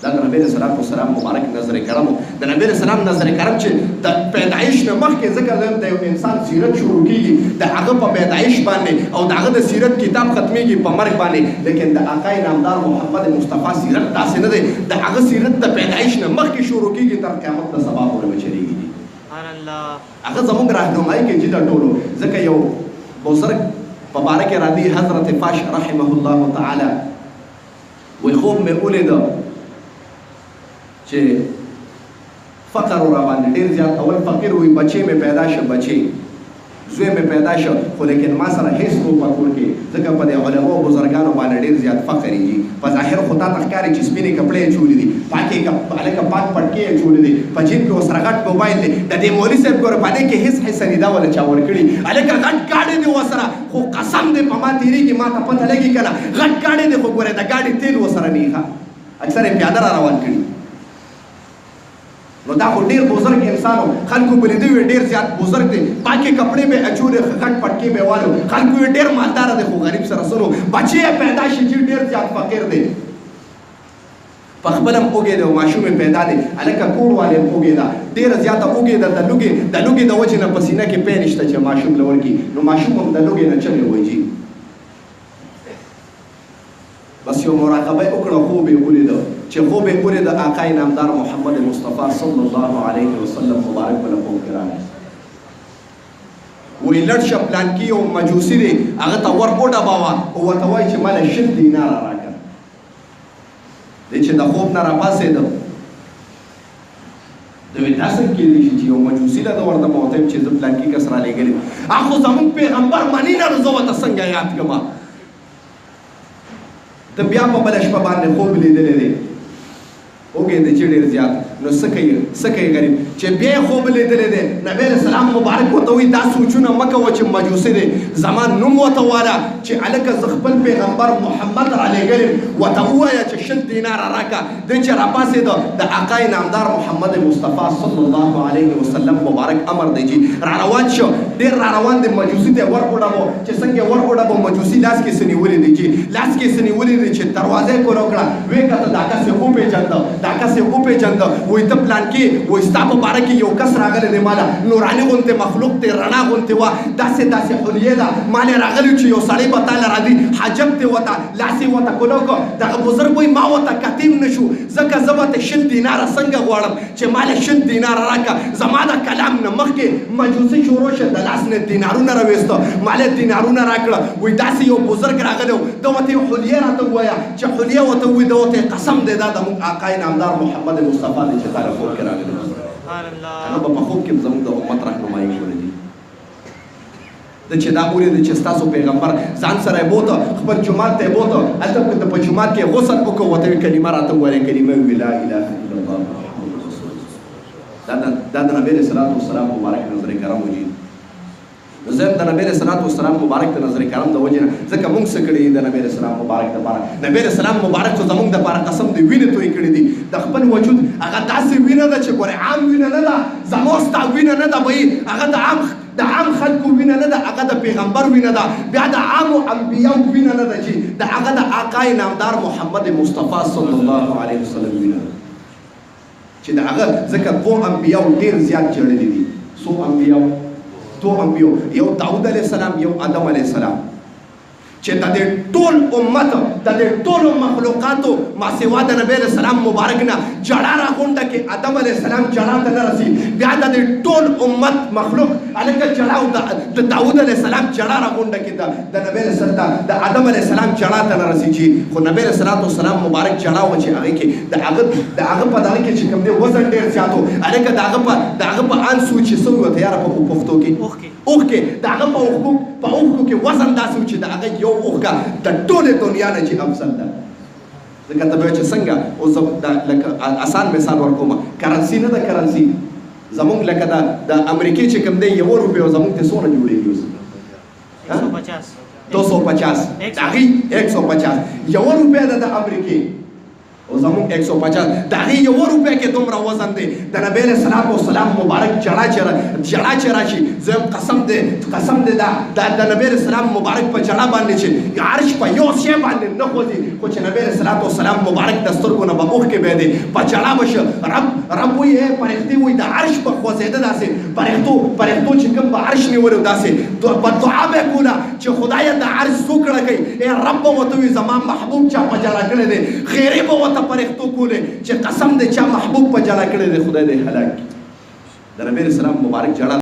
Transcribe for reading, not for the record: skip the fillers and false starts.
دا د نبی صلی الله علیه وسلم مبارک نظر کرم د نبی صلی الله نظر کرم چې د پیدایش نه مخکې ځکه د یو انسان سیرت شروع کیږي د هغه په پیدایش باندې او د هغه د سیرت کتاب ختمیږي په مرګ باندې لیکن د آقا نامدار محمد مصطفی سیرت داسې نه دی د هغه سیرت د پیدایش نه مخکې شروع کیږي تر قیامت د سبا پورې چلیږي سبحان الله هغه زموږ راهنمایي کوي چې د ټولو ځکه یو بزرګ په باره کې راځي حضرت فاش رحمه الله تعالی وی خوب مې ولیده چې فقر را باندې ډېر زیات اول فقیر وي بچی مې پیدا شه بچی زوی مې پیدا شه خو لیکن ما سره هیڅ کو په کور کې ځکه په دې علماء او بزرګانو باندې ډېر زیات فقر یې په ظاهر خو تا ته ښکاري چې سپینې کپړې چولې دي پاکې هلکه پاک پټکې یې چولې دي په جیب کې ورسره غټ موبایل دی د دې مولوي صاحب ګوره په دې کې هیڅ حصه نه ده ولا چا ورکړي هلکه غټ ګاډی دی ورسره خو قسم دی په ما تېرېږي ما ته پته لګي که نه غټ ګاډی دی خو ګوره د ګاډي تیل ورسره نه ښه اکثر یې پیاده را روان کړي نو دا خو ډېر بزرګ انسان و خلکو به لیده وي ډېر زیات بزرګ دی پاکې کپړې به یې اچولې غټ پټکې به یې والو خلکو یې ډېر مالداره دی خو غریب سره څه نو بچی یې پیدا شي چې ډېر زیات فقیر دی په خپله هم اوږې دی او ماشوم یې پیدا دی هلکه کور والی هم اوږې ده ډېره زیاته اوږې ده د لوږې د وجې نه په سینه کې پی نشته چې ماشوم له ورکړي نو ماشوم هم د لوږې نه چغې وایي بس یو مراقبه یې وکړه خوب یې ولیده چې خوب یې ولیده آقا نامدار محمد مصطفی صلی الله علیه وسلم مبارک به له خوب کې راغی وایي لړ شه پلانکي یو مجوسي دی هغه ته ور وډباوه او ورته وایي چې ما له 100 دیناره راکړه دی چې د خوب نه راپاڅېده د وایي دا څنګه کېدی شي چې یو مجوسي له ده ورته به ورته یم چې زه پلانکي کس رالېږلی خو زموږ پیغمبر مني نه نو زه ورته څنګه یاد کړم ته بیا په بله شپه باندې خوب لیدلی دی اوږې دی چې ډېر زیات نو څه کوي غریب چې بیا یې خوب لیدلی دی نبی علیه السلام مبارک ورته وایي دا سوچونه مه کوه چې مجوسي دی زما نوم ورته واله چې هلکه زه خپل پیغمبر محمد رالېږلی ورته ووایه چې 100 دیناره راکړه دی چې راپاڅېده د آقا نامدار محمد مصطفی صلی الله علیه وسلم مبارک امر دی چې را روان شو ډېر را روان دی مجوسي ته ور وډبو چې څنګه ور وډبو مجوسي لاس کې څه نیولي دی چې لاس کې څه نیولي دی چې دروازه یې کور وکړه ویې کته دا کس یې وپېژنده دا کس یې وپېژنده وایي ته پلان کې وایي ستا په باره کې یو کس راغلی دی ماله نوراني غوندې مخلوق دی رڼا غوندې وه داسې حلیې ده مالې راغلی چې یو سړی به تاله راځي حاجب دی ورته لاس یې ورته کولو کړ دغه بزرګ وایي ما ورته کتیم نه شو ځکه زه به ته 100 دیناره څنګه غواړم چې مالې 100 دیناره راکړه زما د کلام نه مخکې مجوسي شروع شه د لاس نه دینارونه راویسته مالې دینارونه راکړه وایي داسې یو بزرګ راغلی و ده ورته یو حلیې راته ووایه چې حلیې ورته ووایي ده ورته قسم دی دا زموږ آقا نامدار محمد مصطفی دی چې تا له خوب کې راغلی هغه به په خوب کې زموږ د امت رهنمایي کړې دي د چې دا ولیدل چې ستاسو پیغمبر ځان سره یې بوته خپل جومات ته یې بوته هلته په جومات کې غسل وکړو ورته ویې کلمه راته ووایه کلمه ویې لا اله الا الله محمد رسول الله دا د نبی علیه الصلاة والسلام مبارک نظر کرم وجي زم د نبی علیه الصلاة والسلام مبارک د نظر کرم د وجې نه ځکه موږ څه کړي د نبی علیه السلام مبارک دپاره نبی علیه السلام مبارک خو زموږ دپاره قسم دی وینې توی کړي دي د خپل وجود هغه داسې وینه ده چې ګورې عام وینه نه ده زما ستا وینه نه ده بهي هغه د عام خلکو وینه نه ده هغه د پیغمبر وینه ده بیا د عامو انبیاو وینه نه ده چې د هغه د آقا نامدار محمد مصطفی صلی الله علیه وسلم وینه ده چې د هغه ځکه 2 انبیاو ډېر زیات جړلي دي څو انبیاو 2 انبیاو یو داود علیه السلام یو آدم علیه السلام چې د دې ټول امت د دې ټولو مخلوقاتو ما سوا د نبی علیه السلام مبارک نه جړه راغونډه کې آدم علیه السلام جړه ته نه رسي بیا د دې ټول امت مخلوق هلکه جړه او د داود علیه السلام جړه راغونډه کې د نبی علیه السلام د آدم علیه السلام جړه ته نه رسي چې خو نبی علیه السلام مبارک جړه وه چې هغې کې د هغه په دغه کې چې کوم دی وزن ډېر زیات و هلکه د هغه په ان سو چې څه وته یاره په پښتو کې اوښکې د هغه په اوښکو کې وزن داسې و چې د هغه یو اوښکه د ټولې دنیا نه چې افضل ده ځکه ته به وایې چې څنګه اوس لکه اسان مثال ورکوم کرنسي نه ده کرنسي زمونږ لکه د امریکې چې کوم دی 1 روپۍ زمونږ ته څومره جوړېږي اوس 250 د هغې 150 1 روپۍ ده د امریکې او زموږ 150 د هغې 1 روپۍ کې دومره وزن دی د نبی علیه السلام مبارک جړه چې راشي زم قسم دی د نبی علیه السلام مبارک په جړه باندې چې عرش په یو شی باندې نه خوځي خو چې نبی علیه السلام مبارک د سترګو نه به اوښکې بهېدې په جړه به شه رب وایي فرښتې وایي د عرش په خوځېده داسې فرښتو چې کوم به عرش نیولی داسې په دعا به یې کوله چې خدایه د عرش سوکړه کوي ای رب به ورته وایي زما محبوب چا په جړه کړی دی خیرې به ورته فرښتو کولې چې قسم دی چا محبوب په جړه کړی دی خدای دې هلاک کړي د نبی علیه السلام مبارک جړه